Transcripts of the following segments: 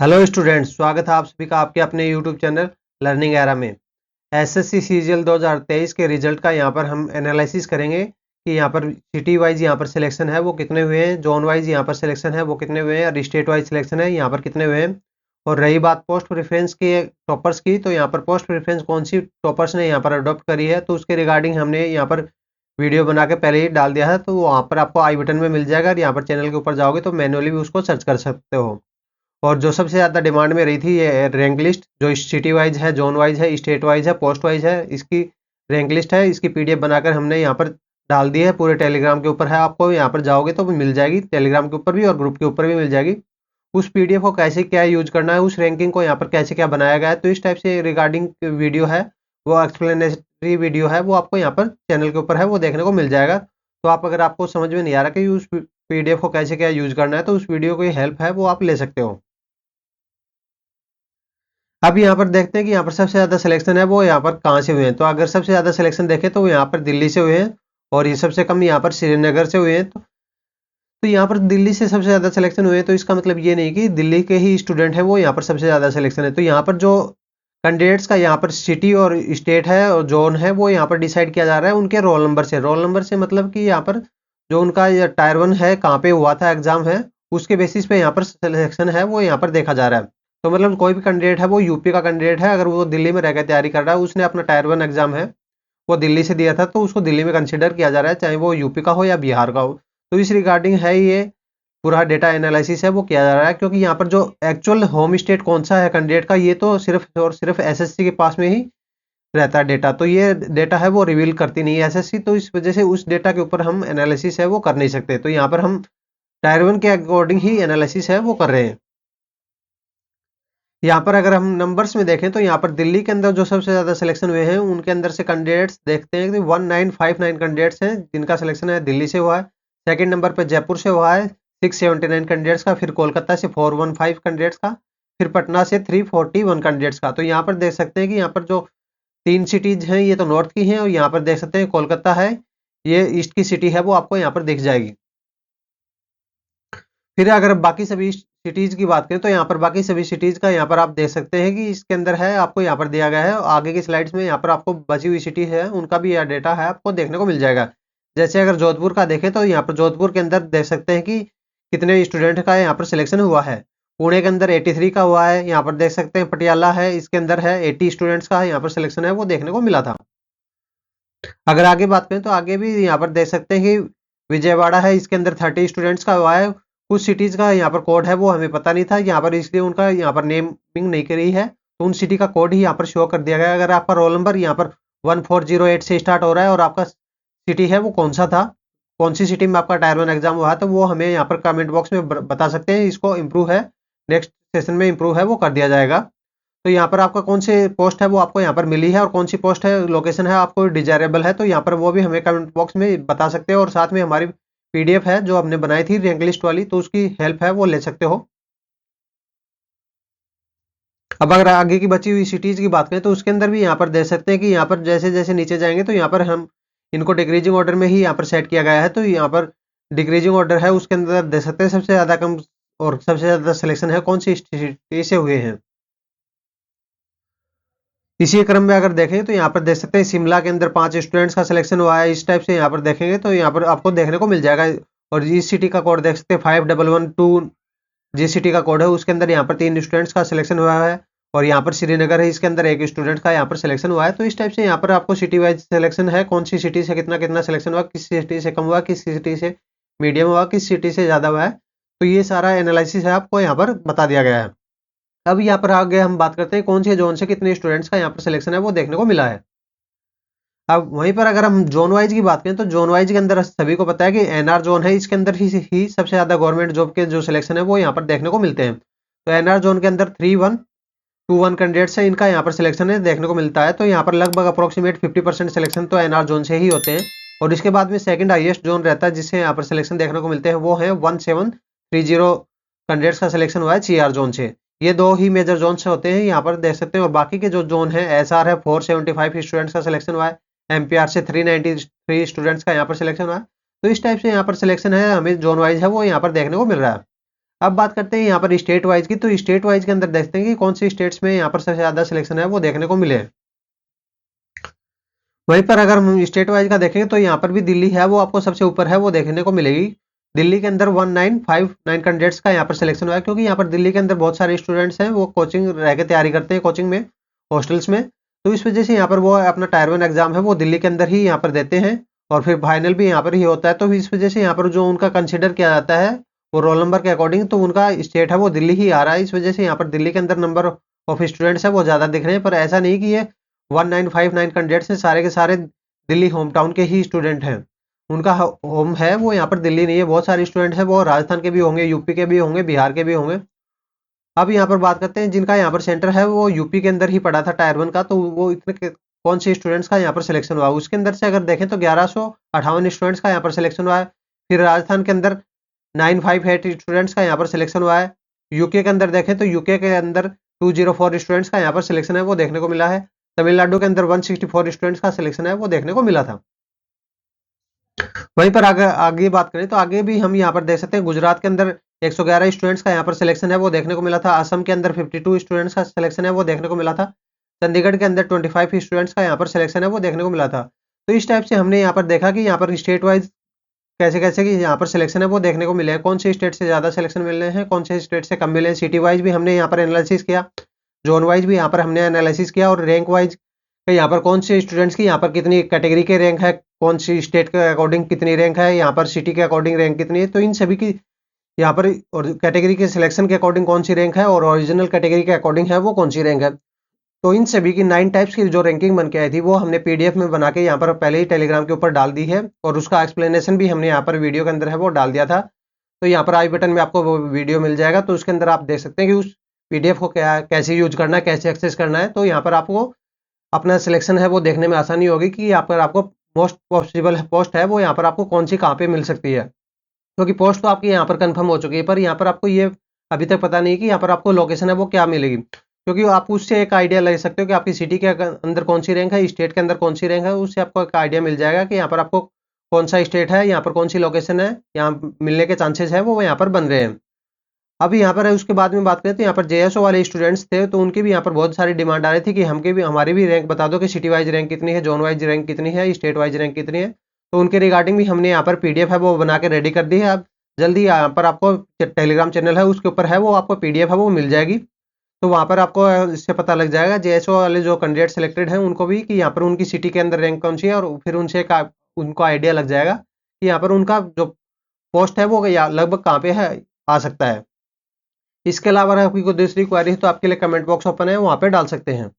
Hello students, स्वागत है आप सभी का आपके अपने यूट्यूब चैनल लर्निंग एरा में। एसएससी सीजीएल 2023 के रिजल्ट का यहाँ पर हम एनालिसिस करेंगे कि यहाँ पर सिटी वाइज यहाँ पर सिलेक्शन है वो कितने हुए हैं, जोन वाइज यहाँ पर सिलेक्शन है वो कितने हुए हैं और स्टेट वाइज सिलेक्शन है यहाँ पर कितने हुए हैं। और रही बात पोस्ट प्रेफरेंस के टॉपर्स की, तो यहाँ पर पोस्ट प्रेफरेंस कौन सी टॉपर्स ने यहाँ पर अडॉप्ट करी है, तो उसके रिगार्डिंग हमने यहाँ पर वीडियो बना के पहले ही डाल दिया है, तो वहाँ पर आपको आई बटन में मिल जाएगा और यहाँ पर चैनल के ऊपर जाओगे तो मैनुअली भी उसको सर्च कर सकते हो। और जो सबसे ज़्यादा डिमांड में रही थी ये रैंक लिस्ट, जो सिटी वाइज है, जोन वाइज है, स्टेट वाइज है, पोस्ट वाइज है, इसकी रैंक लिस्ट है। इसकी पीडीएफ बनाकर हमने यहाँ पर डाल दी है, पूरे टेलीग्राम के ऊपर है। आपको यहाँ पर जाओगे तो मिल जाएगी, टेलीग्राम के ऊपर भी और ग्रुप के ऊपर भी मिल जाएगी। उस पीडीएफ को कैसे क्या यूज करना है, उस रैंकिंग को यहाँ पर कैसे क्या बनाया गया है, तो इस टाइप से रिगार्डिंग वीडियो है, वो एक्सप्लेनेटरी वीडियो है, वो आपको यहाँ पर चैनल के ऊपर है वो देखने को मिल जाएगा। तो आप अगर आपको समझ में नहीं आ रहा कि उस पीडीएफ को कैसे क्या यूज करना है, तो उस वीडियो की हेल्प है वो आप ले सकते हो। अब यहाँ पर देखते हैं कि यहाँ पर सबसे ज़्यादा सिलेक्शन है वो यहाँ पर कहाँ से हुए हैं। तो अगर सबसे ज़्यादा सिलेक्शन देखें तो यहाँ पर दिल्ली से हुए हैं और ये सबसे कम यहाँ पर श्रीनगर से हुए हैं। तो यहाँ पर दिल्ली से सबसे ज़्यादा सिलेक्शन हुए हैं, तो इसका मतलब ये नहीं कि दिल्ली के ही स्टूडेंट हैं वो यहाँ पर सबसे ज़्यादा सिलेक्शन है। तो यहाँ पर जो कैंडिडेट्स का यहाँ पर सिटी और स्टेट है और जोन है वो यहाँ पर डिसाइड किया जा रहा है उनके रोल नंबर से। रोल नंबर से मतलब कि यहाँ पर जो उनका टायर 1 है, कहाँ पे हुआ था एग्जाम है, उसके बेसिस पे यहाँ पर सिलेक्शन है वो यहाँ पर देखा जा रहा है। तो मतलब कोई भी कैंडिडेट है वो यूपी का कैंडिडेट है, अगर वो दिल्ली में रहकर तैयारी कर रहा है, उसने अपना टायर 1 एग्जाम है वो दिल्ली से दिया था, तो उसको दिल्ली में कंसिडर किया जा रहा है, चाहे वो यूपी का हो या बिहार का हो। तो इस रिगार्डिंग है ये पूरा डेटा एनालिसिस है वो किया जा रहा है, क्योंकि यहाँ पर जो एक्चुअल होम स्टेट कौन सा है कैंडिडेट का, ये तो सिर्फ और सिर्फ एसएससी के पास में ही रहता है डेटा। तो ये डेटा है वो रिवील करती नहीं है एसएससी, तो इस वजह से उस डेटा के ऊपर हम एनालिसिस है वो कर नहीं सकते। तो यहाँ पर हम टायर 1 के अकॉर्डिंग ही एनालिसिस है वो कर रहे हैं। यहाँ पर अगर हम नंबर्स में देखें तो यहाँ पर दिल्ली के अंदर जो सबसे ज़्यादा सिलेक्शन हुए हैं उनके अंदर से कैंडिडेट्स देखते हैं कि 1959 कैंडिडेट्स हैं जिनका सिलेक्शन है दिल्ली से हुआ है। सेकंड नंबर पर जयपुर से हुआ है 679 कैंडिडेट्स का, फिर कोलकाता से 415 कैंडिडेट्स का, फिर पटना से 341 कैंडिडेट्स का। तो यहाँ पर देख सकते हैं कि यहाँ पर जो 3 सिटीज हैं ये तो नॉर्थ की हैं, और यहाँ पर देख सकते हैं कोलकाता है, ये ईस्ट की सिटी है वो आपको यहाँ पर दिख जाएगी। फिर अगर बाकी सभी सिटीज की बात करें तो यहाँ पर बाकी सभी सिटीज का यहाँ पर आप देख सकते हैं कि इसके अंदर है, आपको यहाँ पर दिया गया है। आगे की स्लाइड्स में यहाँ पर आपको बची हुई सिटी है उनका भी यह डेटा है आपको देखने को मिल जाएगा। जैसे अगर जोधपुर का देखें तो यहाँ पर जोधपुर के अंदर देख सकते हैं कि कितने स्टूडेंट का यहाँ पर सिलेक्शन हुआ है। पुणे के अंदर 83 का हुआ है, यहाँ पर देख सकते हैं पटियाला है, इसके अंदर है 80 स्टूडेंट्स का यहाँ पर सिलेक्शन है वो देखने को मिला था। अगर आगे बात करें तो आगे भी यहाँ पर देख सकते हैं कि विजयवाड़ा है, इसके अंदर 30 स्टूडेंट्स का हुआ है। कुछ सिटीज़ का यहाँ पर कोड है वो हमें पता नहीं था यहाँ पर, इसलिए उनका यहाँ पर नेमिंग नहीं करी है, तो उन सिटी का कोड ही यहाँ पर शो कर दिया गया है। अगर आपका रोल नंबर यहाँ पर 1408 से स्टार्ट हो रहा है और आपका सिटी है वो कौन सा था, कौन सी सिटी में आपका टायर 1 एग्जाम हुआ है, तो वो हमें यहाँ पर कमेंट बॉक्स में बता सकते हैं। इसको इम्प्रूव है, नेक्स्ट सेशन में इम्प्रूव है वो कर दिया जाएगा। तो यहाँ पर आपका कौन से पोस्ट है वो आपको यहाँ पर मिली है और कौन सी पोस्ट है लोकेशन है आपको डिजायरेबल है, तो यहाँ पर वो भी हमें कमेंट बॉक्स में बता सकते हो। और साथ में हमारी पीडीएफ है जो हमने बनाई थी रैंक लिस्ट वाली, तो उसकी हेल्प है वो ले सकते हो। अब अगर आगे की बची हुई सिटीज की बात करें तो उसके अंदर भी यहाँ पर देख सकते हैं कि यहाँ पर जैसे जैसे नीचे जाएंगे तो यहाँ पर हम इनको डिक्रीजिंग ऑर्डर में ही यहाँ पर सेट किया गया है। तो यहाँ पर डिक्रीजिंग ऑर्डर है उसके अंदर देख सकते हैं सबसे ज्यादा कम और सबसे ज्यादा सिलेक्शन है कौन सी सिटी से हुए हैं। इसी क्रम में अगर देखें तो यहाँ पर देख सकते हैं शिमला के अंदर 5 स्टूडेंट्स का सिलेक्शन हुआ है। इस टाइप से यहाँ पर देखेंगे तो यहाँ पर आपको देखने को मिल जाएगा। और जिस सिटी का कोड देख सकते हैं 5112, जिस सिटी का कोड है उसके अंदर यहाँ पर 3 स्टूडेंट्स का सिलेक्शन हुआ है। और यहाँ पर श्रीनगर है, इसके अंदर 1 स्टूडेंट का यहाँ पर सिलेक्शन हुआ है। तो इस टाइप से यहाँ पर आपको सिटी वाइज सिलेक्शन है, कौन सी सिटी से कितना कितना सिलेक्शन हुआ, किस सिटी से कम हुआ, किस सिटी से मीडियम हुआ, किस सिटी से ज़्यादा हुआ है। तो ये सारा एनालिसिस है आपको यहाँ पर बता दिया गया है। अब यहाँ पर आगे हम बात करते हैं कौन से जोन से कितने स्टूडेंट्स का यहाँ पर सिलेक्शन है वो देखने को मिला है। अब वहीं पर अगर हम जोन वाइज की बात करें तो जोन वाइज के अंदर सभी को पता है कि एनआर जोन है, इसके अंदर ही सबसे ज़्यादा गवर्नमेंट जॉब के जो सिलेक्शन है वो यहाँ पर देखने को मिलते हैं। तो एनआर जोन के अंदर 3121 कैंडिडेट्स है, इनका यहाँ पर सिलेक्शन है देखने को मिलता है। तो यहाँ पर लगभग अप्रोक्सीमेट 50% सिलेक्शन तो एनआर जोन से ही होते हैं। और इसके बाद में सेकंड हाईएस्ट जोन रहता है जिससे यहाँ पर सिलेक्शन देखने को मिलते हैं, वो है 1730 कैंडिडेट्स का सिलेक्शन हुआ है सीआर जोन से। ये 2 ही मेजर जोन से होते हैं यहाँ पर देख सकते हैं। और बाकी के जो जोन है एसआर है 475 स्टूडेंट्स का सिलेक्शन हुआ है, एमपीआर से 393 स्टूडेंट्स का यहाँ पर सिलेक्शन हुआ है। तो इस टाइप से यहाँ पर सिलेक्शन है हमें जोन वाइज है वो यहाँ पर देखने को मिल रहा है। अब बात करते हैं यहाँ पर स्टेट वाइज की। तो स्टेट वाइज के अंदर देखते हैं कि कौन सी स्टेट्स में यहाँ पर सबसे ज़्यादा सिलेक्शन है वो देखने को मिले। वहीं पर अगर हम स्टेट वाइज का देखेंगे तो यहाँ पर भी दिल्ली है वो आपको सबसे ऊपर है वो देखने को मिलेगी। दिल्ली के अंदर 1959 कैंडिडेट्स का यहाँ पर सिलेक्शन हुआ है, क्योंकि यहाँ पर दिल्ली के अंदर बहुत सारे स्टूडेंट्स हैं वो कोचिंग रह के तैयारी करते हैं कोचिंग में, हॉस्टल्स में। तो इस वजह से यहाँ पर वो अपना टायर 1 एग्जाम है वो दिल्ली के अंदर ही यहाँ पर देते हैं और फिर फाइनल भी यहाँ पर ही होता है। तो इस वजह से यहाँ पर जो उनका कंसिडर किया जाता है वो रोल नंबर के अकॉर्डिंग, तो उनका स्टेट है वो दिल्ली ही आ रहा है। इस वजह से यहाँ पर दिल्ली के अंदर नंबर ऑफ स्टूडेंट्स है वो ज़्यादा दिख रहे हैं। पर ऐसा नहीं कि ये 1959 कैंडिडेट्स हैं सारे के सारे दिल्ली होम टाउन के ही स्टूडेंट हैं। उनका होम है वो यहाँ पर दिल्ली नहीं है, बहुत सारे स्टूडेंट हैं वो राजस्थान के भी होंगे, यूपी के भी होंगे, बिहार के भी होंगे। अब यहाँ पर बात करते हैं जिनका यहाँ पर सेंटर है वो यूपी के अंदर ही पड़ा था टायर 1 का, तो वो इतने कौन से स्टूडेंट्स का यहाँ पर सिलेक्शन हुआ। उसके अंदर से अगर देखें तो 1158 स्टूडेंट्स का यहाँ पर सिलेक्शन हुआ है। फिर राजस्थान के अंदर 958 स्टूडेंट्स का यहाँ पर सिलेक्शन हुआ है। यूके के अंदर देखें तो यूके के अंदर 204 स्टूडेंट्स का यहाँ पर सिलेक्शन है वो देखने को मिला है। तमिलनाडु के अंदर 164 स्टूडेंट्स का सिलेक्शन है वो देखने को मिला था। वहीं पर आगे बात करें तो आगे भी हम यहाँ पर देख सकते हैं गुजरात के अंदर 111 स्टूडेंट्स का यहाँ पर सिलेक्शन है वो देखने को मिला था। असम के अंदर 52 स्टूडेंट्स का सिलेक्शन है वो देखने को मिला था। चंडीगढ़ के अंदर 25 स्टूडेंट्स का यहाँ पर सिलेक्शन है वो देखने को मिला था। तो इस टाइप से हमने यहाँ पर देखा कि यहाँ पर स्टेट वाइज कैसे कैसे कि यहाँ पर सिलेक्शन है वो देखने को मिले हैं, कौन से स्टेट से ज़्यादा सिलेक्शन मिल रहे हैं, कौन से स्टेट से कम मिले हैं। सिटी वाइज भी हमने यहाँ पर एनालिसिस किया, जोन वाइज भी यहाँ पर हमने एनालिसिस किया और रैंक वाइज यहाँ पर कौन से स्टूडेंट्स की यहाँ पर कितनी कैटेगरी के रैंक है, कौन सी स्टेट के अकॉर्डिंग कितनी रैंक है, यहाँ पर सिटी के अकॉर्डिंग रैंक कितनी है। तो इन सभी की यहाँ पर और कैटेगरी के सिलेक्शन के अकॉर्डिंग कौन सी रैंक है और ओरिजिनल कैटेगरी के अकॉर्डिंग है वो कौन सी रैंक है। तो इन सभी की 9 टाइप्स की जो रैंकिंग बन के आई थी वो हमने पीडीएफ में बना के यहाँ पर पहले ही टेलीग्राम के ऊपर डाल दी है और उसका एक्सप्लेनेशन भी हमने यहाँ पर वीडियो के अंदर है वो डाल दिया था। तो यहाँ पर आई बटन में आपको वो वीडियो मिल जाएगा, तो उसके अंदर आप देख सकते हैं कि उस पीडीएफ को कैसे यूज करना है, कैसे एक्सेस करना है। तो यहाँ पर आपको अपना सिलेक्शन है वो देखने में आसानी होगी कि यहाँ पर आपको मोस्ट पॉसिबल पोस्ट है वो यहाँ पर आपको कौन सी कहाँ पे मिल सकती है, क्योंकि पोस्ट तो आपकी यहाँ पर कंफर्म हो चुकी है, पर यहाँ पर आपको ये अभी तक पता नहीं कि यहाँ पर आपको लोकेशन है वो क्या मिलेगी। क्योंकि आप उससे एक आइडिया ले सकते हो कि आपकी सिटी के अंदर कौन सी रैंक है, स्टेट के अंदर कौन सी रैंक है, उससे आपको एक आइडिया मिल जाएगा कि यहाँ पर आपको कौन सा स्टेट है, यहाँ पर कौन सी लोकेशन है, यहाँ मिलने के चांसेस है वो यहाँ पर बन रहे हैं। अभी यहाँ पर उसके बाद में बात करें तो यहाँ पर जेएसओ वाले स्टूडेंट्स थे, तो उनकी भी यहाँ पर बहुत सारी डिमांड आ रही थी कि हमारी भी रैंक बता दो कि सिटी वाइज रैंक कितनी है, जोन वाइज रैंक कितनी है, स्टेट वाइज रैंक कितनी है। तो उनके रिगार्डिंग भी हमने यहाँ पर पीडीएफ है वो बना के रेडी कर दी है। अब जल्दी यहाँ पर आपको टेलीग्राम चैनल है उसके ऊपर है वो आपको पीडीएफ है वो मिल जाएगी। तो वहाँ पर आपको इससे पता लग जाएगा जेएसओ वाले जो कैंडिडेट सेलेक्टेड हैं उनको भी कि यहाँ पर उनकी सिटी के अंदर रैंक कौन सी है, और फिर उनसे उनको आइडिया लग जाएगा कि यहाँ पर उनका जो पोस्ट है वो लगभग कहाँ पे है आ सकता है। इसके अलावा आपकी कोई दूसरी क्वेरी है तो आपके लिए कमेंट बॉक्स ओपन है, वहाँ पे डाल सकते हैं।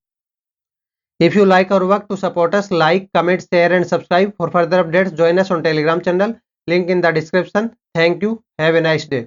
If you like our work, to support us, like, comment, share and subscribe. For further updates, join us on Telegram channel. Link in the description. Thank you. Have a nice day.